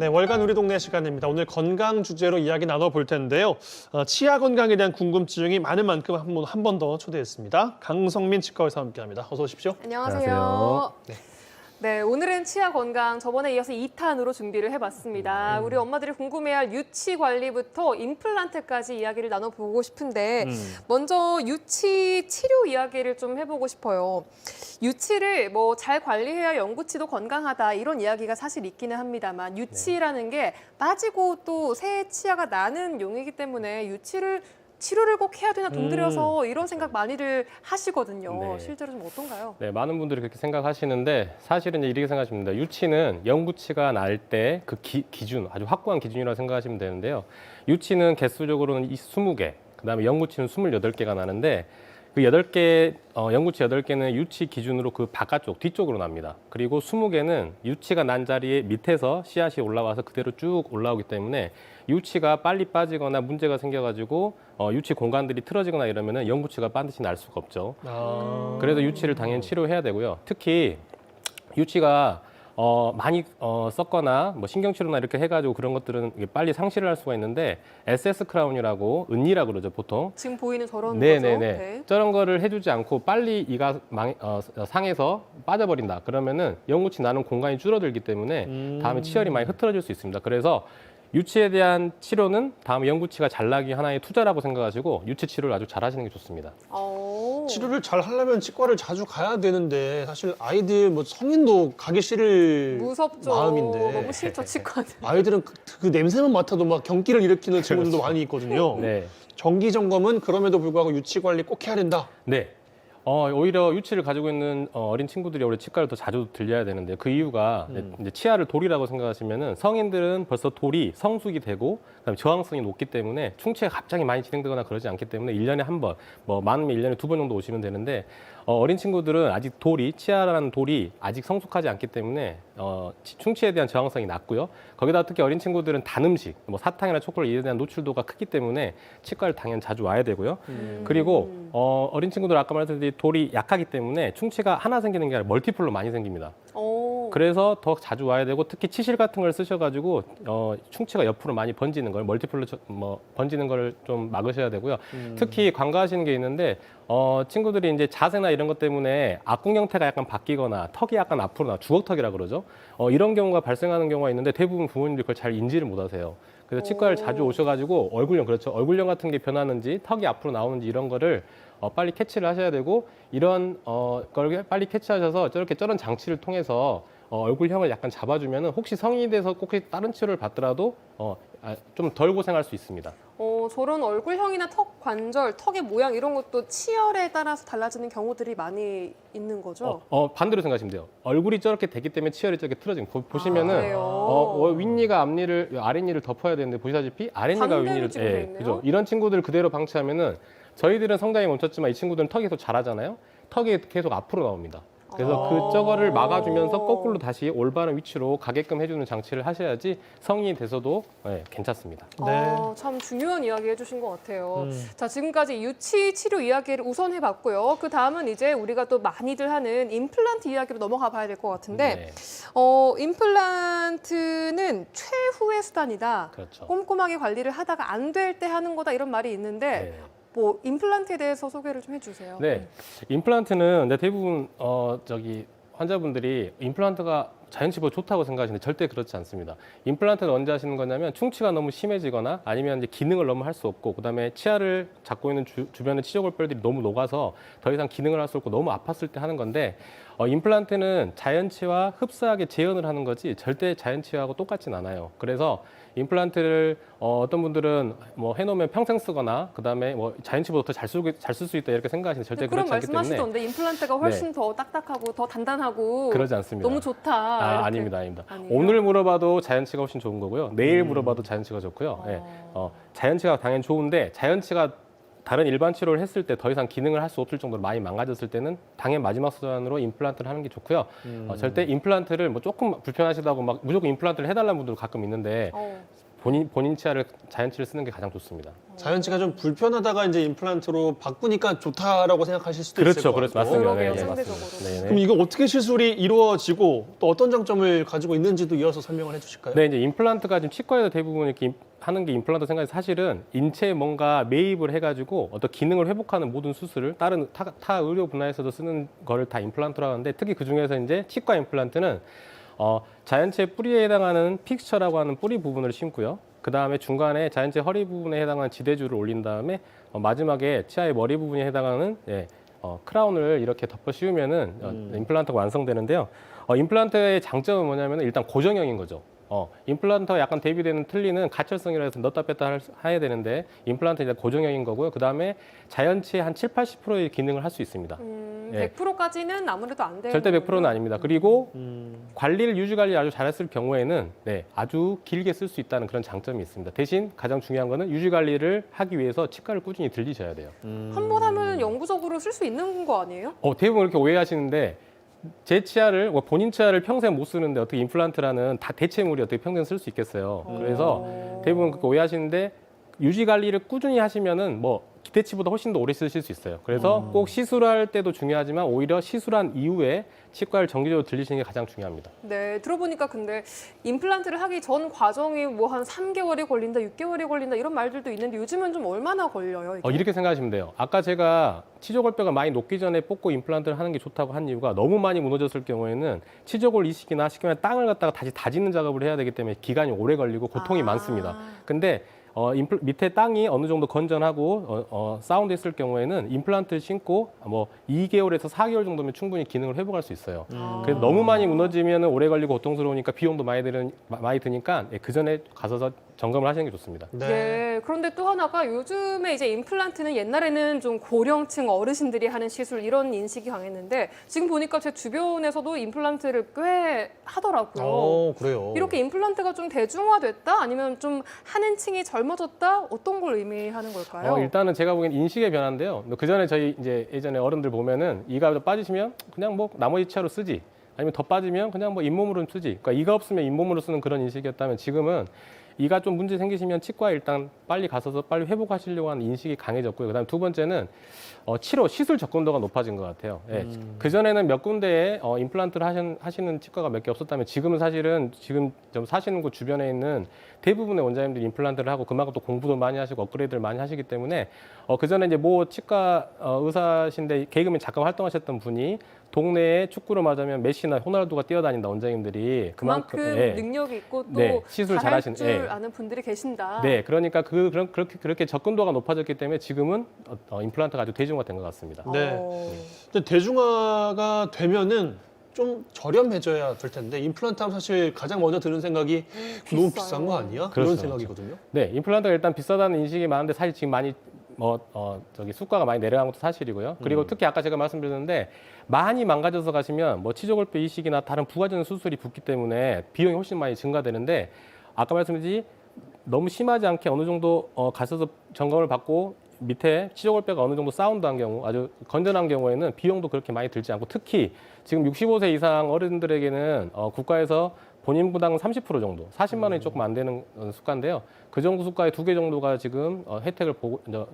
네, 월간 우리 동네 시간입니다. 오늘 건강 주제로 이야기 나눠볼 텐데요. 치아 건강에 대한 궁금증이 많은 만큼 한 번 더 초대했습니다. 강성민 치과의사와 함께합니다. 어서 오십시오. 안녕하세요. 네. 네, 오늘은 치아 건강 저번에 이어서 2탄으로 준비를 해봤습니다. 우리 엄마들이 궁금해할 유치 관리부터 임플란트까지 이야기를 나눠보고 싶은데 먼저 유치 치료 이야기를 좀 해보고 싶어요. 유치를 뭐 잘 관리해야 영구치도 건강하다 이런 이야기가 사실 있기는 합니다만 유치라는 게 빠지고 또 새 치아가 나는 용이기 때문에 치료를 꼭 해야 되나 돈 들여서 이런 생각 많이들 하시거든요. 네. 실제로 좀 어떤가요? 네, 많은 분들이 그렇게 생각하시는데 사실은 이렇게 생각하시면 됩니다. 유치는 영구치가 날 때 그 기준, 아주 확고한 기준이라고 생각하시면 되는데요. 유치는 개수적으로는 20개, 그다음에 영구치는 28개가 나는데 그 8개, 영구치 8개는 유치 기준으로 그 바깥쪽, 뒤쪽으로 납니다. 그리고 20개는 유치가 난 자리에 밑에서 씨앗이 올라와서 그대로 쭉 올라오기 때문에 유치가 빨리 빠지거나 문제가 생겨가지고 유치 공간들이 틀어지거나 이러면은 영구치가 반드시 날 수가 없죠. 그래서 유치를 당연히 치료해야 되고요. 특히 유치가 많이 썼거나 뭐 신경치료나 이렇게 해가지고 그런 것들은 이게 빨리 상실을 할 수가 있는데 SS 크라운이라고 은니라고 그러죠 보통. 지금 보이는 저런 거죠? 네네네. 네. 저런 거를 해주지 않고 빨리 이가 상해서 빠져버린다. 그러면은 영구치 나는 공간이 줄어들기 때문에 다음에 치열이 많이 흐트러질 수 있습니다. 그래서 유치에 대한 치료는 다음 영구치가 잘 나기 하나의 투자라고 생각하시고 유치 치료를 아주 잘 하시는 게 좋습니다. 치료를 잘 하려면 치과를 자주 가야 되는데 사실 아이들 뭐 성인도 가기 싫을 무섭죠. 마음인데 너무 싫죠, 치과는. 아이들은 그 냄새만 맡아도 막 경기를 일으키는 친구들도 많이 있거든요. 네. 정기 점검은 그럼에도 불구하고 유치 관리 꼭 해야 된다. 네. 오히려 유치를 가지고 있는 어린 친구들이 오히려 치과를 더 자주 들려야 되는데 그 이유가 이제 치아를 돌이라고 생각하시면은 성인들은 벌써 돌이 성숙이 되고 그다음에 저항성이 높기 때문에 충치가 갑자기 많이 진행되거나 그러지 않기 때문에 1년에 한 번, 뭐 많으면 1년에 2번 정도 오시면 되는데 어린 친구들은 아직 치아라는 돌이 아직 성숙하지 않기 때문에 충치에 대한 저항성이 낮고요. 거기다 특히 어린 친구들은 단 음식, 뭐 사탕이나 초콜릿 이에 대한 노출도가 크기 때문에 치과를 당연히 자주 와야 되고요. 그리고 어린 친구들 아까 말했듯이 돌이 약하기 때문에 충치가 하나 생기는 게 아니라 멀티플로 많이 생깁니다. 그래서 더 자주 와야 되고 특히 치실 같은 걸 쓰셔가지고 충치가 옆으로 많이 번지는 걸 멀티플로 번지는 걸 좀 막으셔야 되고요. 특히 관가하시는 게 있는데 친구들이 이제 자세나 이런 것 때문에 악궁 형태가 약간 바뀌거나 턱이 약간 앞으로 나 주걱턱이라 그러죠. 이런 경우가 발생하는 경우가 있는데 대부분 부모님들이 그걸 잘 인지를 못하세요. 그래서 치과를 자주 오셔가지고 얼굴형 그렇죠. 얼굴형 같은 게 변하는지 턱이 앞으로 나오는지 이런 거를 빨리 캐치를 하셔야 되고 이런 걸 빨리 캐치하셔서 저런 장치를 통해서 얼굴형을 약간 잡아주면 혹시 성인이 돼서 꼭 다른 치료를 받더라도 좀 덜 고생할 수 있습니다. 저런 얼굴형이나 턱 관절, 턱의 모양 이런 것도 치열에 따라서 달라지는 경우들이 많이 있는 거죠? 반대로 생각하시면 돼요. 얼굴이 저렇게 되기 때문에 치열이 저렇게 틀어진 거 보시면은 그래요? 윗니가 아랫니를 덮어야 되는데 보시다시피 아랫니가 반대로 윗니를 지금 돼 있네요? 그죠. 이런 친구들 그대로 방치하면은 저희들은 성장이 멈췄지만 이 친구들은 턱이 계속 자라잖아요. 턱이 계속 앞으로 나옵니다. 그래서 저거를 막아주면서 거꾸로 다시 올바른 위치로 가게끔 해주는 장치를 하셔야지 성인이 돼서도 괜찮습니다. 네. 참 중요한 이야기 해주신 것 같아요. 자, 지금까지 유치 치료 이야기를 우선 해봤고요. 그 다음은 이제 우리가 또 많이들 하는 임플란트 이야기로 넘어가 봐야 될 것 같은데 네. 임플란트는 최후의 수단이다. 그렇죠. 꼼꼼하게 관리를 하다가 안 될 때 하는 거다 이런 말이 있는데 네. 뭐 임플란트에 대해서 소개를 좀 해주세요. 네, 임플란트는 대부분 환자분들이 임플란트가 자연치보 좋다고 생각하시는데 절대 그렇지 않습니다. 임플란트는 언제 하시는 거냐면 충치가 너무 심해지거나 아니면 이제 기능을 너무 할 수 없고 그다음에 치아를 잡고 있는 주변의 치조골뼈들이 너무 녹아서 더 이상 기능을 할 수 없고 너무 아팠을 때 하는 건데 임플란트는 자연치와 흡사하게 재현을 하는 거지 절대 자연치하고 똑같진 않아요. 그래서 임플란트를 어떤 분들은 뭐 해놓으면 평생 쓰거나 그다음에 뭐 자연치보다 더 잘 쓸 수 있다 이렇게 생각하시는데 절대 그런 그렇지 않기 때문에 말씀하시던데 임플란트가 훨씬 더 딱딱하고 더 단단하고 그러지 않습니다. 너무 좋다. 이렇게. 아닙니다, 아닙니다. 아니에요? 오늘 물어봐도 자연치가 훨씬 좋은 거고요. 내일 물어봐도 자연치가 좋고요. 예, 자연치가 당연히 좋은데 자연치가 다른 일반 치료를 했을 때 더 이상 기능을 할 수 없을 정도로 많이 망가졌을 때는 당연히 마지막 수단으로 임플란트를 하는 게 좋고요. 절대 임플란트를 뭐 조금 불편하시다고 막 무조건 임플란트를 해달라는 분들 가끔 있는데 본인 치아를 자연치를 쓰는 게 가장 좋습니다. 자연치가 좀 불편하다가 이제 임플란트로 바꾸니까 좋다라고 생각하실 수도 있을 것 그렇죠. 같고. 맞습니다. 그러게요, 네, 상대적으로. 맞습니다. 네, 그럼 네. 이거 어떻게 시술이 이루어지고 또 어떤 장점을 가지고 있는지도 이어서 설명을 해주실까요? 네, 이제 임플란트가 지금 치과에서 대부분 이렇게 하는 게 임플란트 생각이 사실은 인체에 뭔가 매입을 해가지고 어떤 기능을 회복하는 모든 수술을 다른 타 의료 분야에서도 쓰는 거를 다 임플란트라고 하는데 특히 그 중에서 이제 치과 임플란트는 자연체 뿌리에 해당하는 픽스처라고 하는 뿌리 부분을 심고요. 그 다음에 중간에 자연체 허리 부분에 해당하는 지대줄을 올린 다음에 마지막에 치아의 머리 부분에 해당하는 크라운을 이렇게 덮어 씌우면은 임플란트가 완성되는데요. 임플란트의 장점은 뭐냐면 일단 고정형인 거죠. 임플란트와 약간 대비되는 틀리는 가철성이라 해서 넣었다 뺐다 해야 되는데 임플란트는 이제 고정형인 거고요. 그 다음에 자연치의 한 70~80%의 기능을 할 수 있습니다. 예. 100%까지는 아무래도 안 돼요. 절대 100%는 아닙니다. 그리고 관리를 유지 관리 아주 잘했을 경우에는 아주 길게 쓸 수 있다는 그런 장점이 있습니다. 대신 가장 중요한 거는 유지 관리를 하기 위해서 치과를 꾸준히 들리셔야 돼요. 한 번 하면 영구적으로 쓸 수 있는 거 아니에요? 대부분 이렇게 오해하시는데 제 치아를 본인 치아를 평생 못 쓰는데 어떻게 임플란트라는 다 대체물이 어떻게 평생 쓸 수 있겠어요. 그래서 대부분 그렇게 오해하시는데 유지 관리를 꾸준히 하시면은 기대치보다 훨씬 더 오래 쓰실 수 있어요. 그래서 꼭 시술할 때도 중요하지만 오히려 시술한 이후에 치과를 정기적으로 들리시는 게 가장 중요합니다. 네, 들어보니까 근데 임플란트를 하기 전 과정이 뭐 한 3개월이 걸린다, 6개월이 걸린다 이런 말들도 있는데 요즘은 좀 얼마나 걸려요? 이게? 이렇게 생각하시면 돼요. 아까 제가 치조골뼈가 많이 녹기 전에 뽑고 임플란트를 하는 게 좋다고 한 이유가 너무 많이 무너졌을 경우에는 치조골 이식이나 쉽게 말해 땅을 갖다가 다시 다지는 작업을 해야 되기 때문에 기간이 오래 걸리고 고통이 많습니다. 근데 밑에 땅이 어느 정도 건전하고 사운드 했을 경우에는 임플란트를 신고 2개월에서 4개월 정도면 충분히 기능을 회복할 수 있어요. 그래서 너무 많이 무너지면 오래 걸리고 고통스러우니까 비용도 많이 드니까 그 전에 가서 점검을 하시는 게 좋습니다. 네. 그런데 또 하나가 요즘에 이제 임플란트는 옛날에는 좀 고령층 어르신들이 하는 시술 이런 인식이 강했는데 지금 보니까 제 주변에서도 임플란트를 꽤 하더라고요. 그래요. 이렇게 임플란트가 좀 대중화됐다? 아니면 좀 하는 층이 젊어졌다? 어떤 걸 의미하는 걸까요? 일단은 제가 보기엔 인식의 변화인데요. 그 전에 저희 이제 예전에 어른들 보면은 이가 빠지시면 그냥 나머지 치아로 쓰지. 아니면 더 빠지면 그냥 잇몸으로 쓰지. 그러니까 이가 없으면 잇몸으로 쓰는 그런 인식이었다면 지금은 이가 좀 문제 생기시면 치과에 일단 빨리 가셔서 빨리 회복하시려고 하는 인식이 강해졌고요. 그다음 두 번째는 치료 시술 접근도가 높아진 것 같아요. 그 전에는 몇 군데에 임플란트를 하시는 치과가 몇 개 없었다면 지금은 사실은 지금 좀 사시는 곳 주변에 있는 대부분의 원장님들이 임플란트를 하고 그만큼 또 공부도 많이 하시고 업그레이드를 많이 하시기 때문에 그 전에 이제 치과 의사신데 개그맨 잠깐 활동하셨던 분이 동네에 축구를 맞으면 메시나 호날두가 뛰어다닌다 원장님들이 그만큼 예. 능력이 있고 또 네, 시술 잘할 잘하시는, 줄 예. 아는 분들이 계신다. 네, 그러니까 그렇게 접근도가 높아졌기 때문에 지금은 임플란트가 아주 대중화된 것 같습니다. 네. 어. 근데 대중화가 되면은 좀 저렴해져야 될 텐데 임플란트 하면 사실 가장 먼저 드는 생각이 너무 비싸요. 비싼 거 아니야? 그렇죠, 이런 생각이거든요. 네, 임플란트가 일단 비싸다는 인식이 많은데 사실 지금 많이 수가가 많이 내려간 것도 사실이고요. 그리고 특히 아까 제가 말씀드렸는데 많이 망가져서 가시면 치조골뼈 이식이나 다른 부가전 수술이 붙기 때문에 비용이 훨씬 많이 증가되는데 아까 말씀드렸듯이 너무 심하지 않게 어느 정도 가셔서 점검을 받고 밑에 치조골뼈가 어느 정도 사운드한 경우 아주 건전한 경우에는 비용도 그렇게 많이 들지 않고 특히 지금 65세 이상 어른들에게는 국가에서 본인 부담은 30% 정도, 40만 원이 조금 안 되는 수가인데요. 그 정도 수가의 2개 정도가 지금 혜택을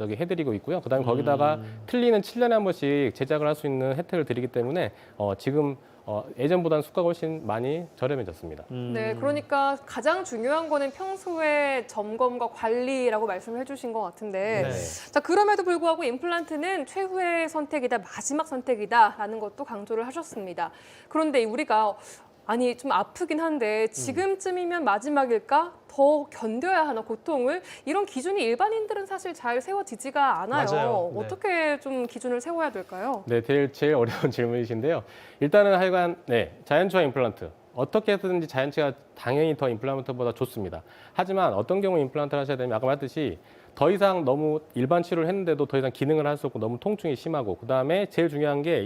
해드리고 있고요. 그다음에 거기다가 틀니는 7년에 한 번씩 제작을 할 수 있는 혜택을 드리기 때문에 지금 예전보다는 수가가 훨씬 많이 저렴해졌습니다. 네, 그러니까 가장 중요한 거는 평소에 점검과 관리라고 말씀을 해주신 것 같은데 네. 자 그럼에도 불구하고 임플란트는 최후의 선택이다, 마지막 선택이다라는 것도 강조를 하셨습니다. 그런데 우리가 좀 아프긴 한데 지금쯤이면 마지막일까? 더 견뎌야 하나 고통을? 이런 기준이 일반인들은 사실 잘 세워지지가 않아요. 맞아요. 네. 어떻게 좀 기준을 세워야 될까요? 네, 제일 어려운 질문이신데요. 일단은 하여간 자연치와 임플란트. 어떻게 해서든지 자연치가 당연히 더 임플란트보다 좋습니다. 하지만 어떤 경우 임플란트를 하셔야 되면 아까 말했듯이 더 이상 너무 일반 치료를 했는데도 더 이상 기능을 할 수 없고 너무 통증이 심하고 그다음에 제일 중요한 게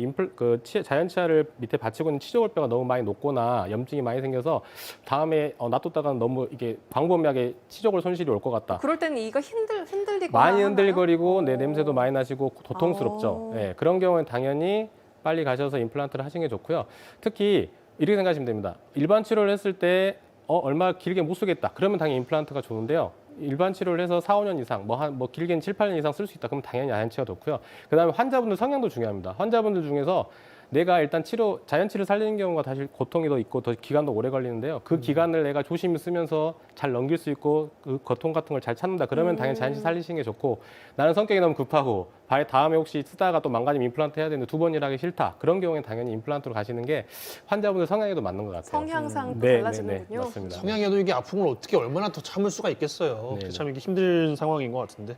자연치아를 밑에 받치고 있는 치조골뼈가 너무 많이 녹거나 염증이 많이 생겨서 다음에 놔뒀다가는 너무 이게 광범위하게 치조골 손실이 올 것 같다. 그럴 때는 이가 흔들리거나 많이 하나요? 흔들거리고 냄새도 많이 나시고 고통스럽죠. 아. 그런 경우는 당연히 빨리 가셔서 임플란트를 하시는 게 좋고요. 특히 이렇게 생각하시면 됩니다. 일반 치료를 했을 때 얼마 길게 못 쓰겠다. 그러면 당연히 임플란트가 좋은데요. 일반 치료를 해서 4, 5년 이상, 뭐 길게는 7, 8년 이상 쓸 수 있다. 그러면 당연히 자연치가 좋고요. 그다음에 환자분들 성향도 중요합니다. 환자분들 중에서 내가 일단 자연치를 살리는 경우가 사실 고통이 더 있고 더 기간도 오래 걸리는데요. 그 기간을 내가 조심히 쓰면서 잘 넘길 수 있고 그 고통 같은 걸 잘 찾는다. 그러면 당연히 자연치 살리시는 게 좋고 나는 성격이 너무 급하고 다음에 혹시 쓰다가 또 망가지면 임플란트 해야 되는데 두 번 일하기 싫다. 그런 경우에는 당연히 임플란트로 가시는 게 환자분들 성향에도 맞는 것 같아요. 성향상 네, 달라지는군요. 맞습니다. 성향에도 이게 아픔을 어떻게 얼마나 더 참을 수가 있겠어요. 네, 참 이게 힘든 상황인 것 같은데.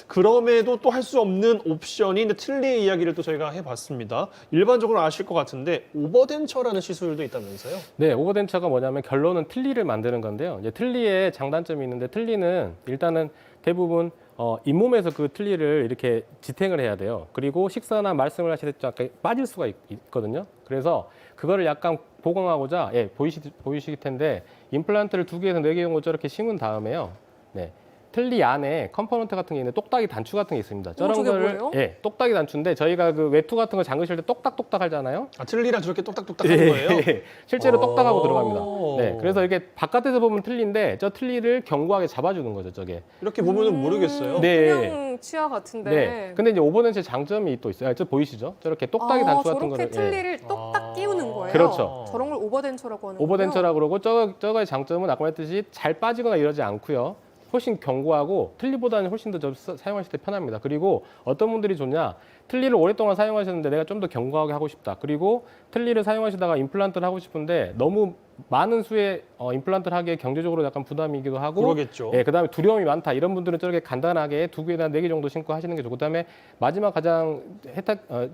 그럼에도 또 할 수 없는 옵션이 이제 틀니의 이야기를 또 저희가 해봤습니다. 일반적으로 아실 것 같은데 오버덴처라는 시술도 있다면서요? 네, 오버덴처가 뭐냐면 결론은 틀니를 만드는 건데요. 이제 틀니에 장단점이 있는데 틀니는 일단은 대부분 잇몸에서 그 틀니를 이렇게 지탱을 해야 돼요. 그리고 식사나 말씀을 하실 때 약간 빠질 수가 있거든요. 그래서 그거를 약간 보강하고자 보이시길 텐데 임플란트를 2개에서 4개 정도 저렇게 심은 다음에요. 네. 틀니 안에 컴포넌트 같은 게 있는데 똑딱이 단추 같은 게 있습니다. 저런 저게 거를 뭐예요? 예, 똑딱이 단추인데 저희가 그 외투 같은 거 잠그실 때 똑딱똑딱 하잖아요. 아, 틀니랑 저렇게 똑딱똑딱 하는 거예요? 실제로 오. 똑딱하고 들어갑니다. 네, 그래서 이게 바깥에서 보면 틀니인데 저 틀니를 견고하게 잡아주는 거죠, 저게. 이렇게 보면은 모르겠어요. 네. 그냥 치아 같은데. 네. 근데 이제 오버덴처 장점이 또 있어요. 저 보이시죠? 저렇게 똑딱이 단추 같은 저렇게 거를. 예. 틀니를 똑딱 끼우는 거예요. 그렇죠. 저런 걸 오버덴처라고 하는 거예요. 오버덴처라고 그러고 저거의 장점은 아까 말했듯이 잘 빠지거나 이러지 않고요. 훨씬 견고하고 틀니보다는 훨씬 더 사용하실 때 편합니다. 그리고 어떤 분들이 좋냐? 틀니를 오랫동안 사용하셨는데 내가 좀 더 견고하게 하고 싶다. 그리고 틀니를 사용하시다가 임플란트를 하고 싶은데 너무 많은 수의 임플란트를 하기에 경제적으로 약간 부담이기도 하고 그러겠죠. 예, 그다음에 두려움이 많다. 이런 분들은 저렇게 간단하게 2개나 4개 정도 신고 하시는 게 좋고 그다음에 마지막 가장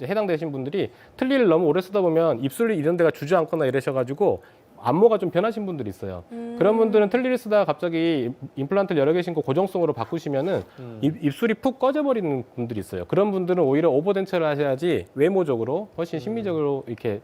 해당되신 분들이 틀니를 너무 오래 쓰다 보면 입술 이런 데가 주저앉거나 이러셔가지고 안모가 좀 변하신 분들이 있어요. 그런 분들은 틀니를 쓰다가 갑자기 임플란트를 여러 개 신고 고정성으로 바꾸시면은 입술이 푹 꺼져버리는 분들이 있어요. 그런 분들은 오히려 오버덴처를 하셔야지 외모적으로 훨씬 심미적으로 이렇게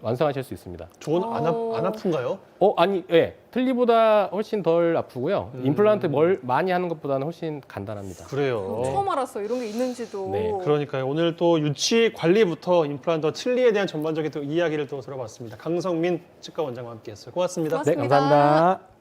완성하실 수 있습니다. 저건 안 아픈가요? 아니, 예. 틀니보다 훨씬 덜 아프고요. 임플란트 많이 하는 것보다는 훨씬 간단합니다. 그래요. 처음 알았어요. 이런 게 있는지도. 네, 그러니까요. 오늘 또 유치 관리부터 임플란트 틀니에 대한 전반적인 또 이야기를 또 들어봤습니다. 강성민 치과 원장과 함께했어요. 고맙습니다. 고맙습니다. 네, 감사합니다.